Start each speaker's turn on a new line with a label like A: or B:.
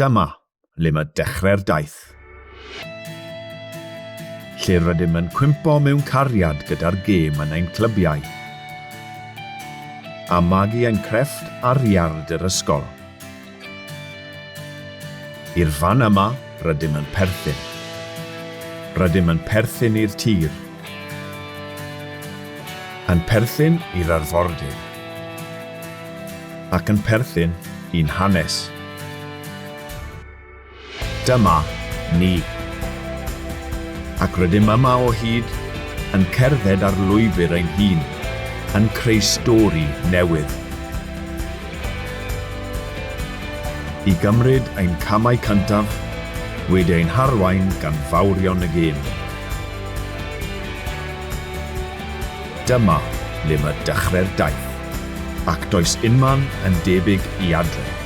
A: Dyma le mae dechrau'r daith. Lle rydym yn cwympo mewn cariad gyda'r gêm yn ein clybiau. A magu ein crefft ar iard yr ysgol. I'r fan yma rydym yn perthyn. Rydym yn perthyn i'r tir. Yn perthyn i'r arfordir. Ac yn perthyn i'n hanes. Dyma ni. Ac rydym yma o hyd yn cerdded ar lwybr ein hun, yn creu stori newydd. I gymryd ein camau cyntaf, wedi ein harwain gan fawrion y gêm. Dyma le mae dechrau'r daith, ac does unman yn debyg i adre.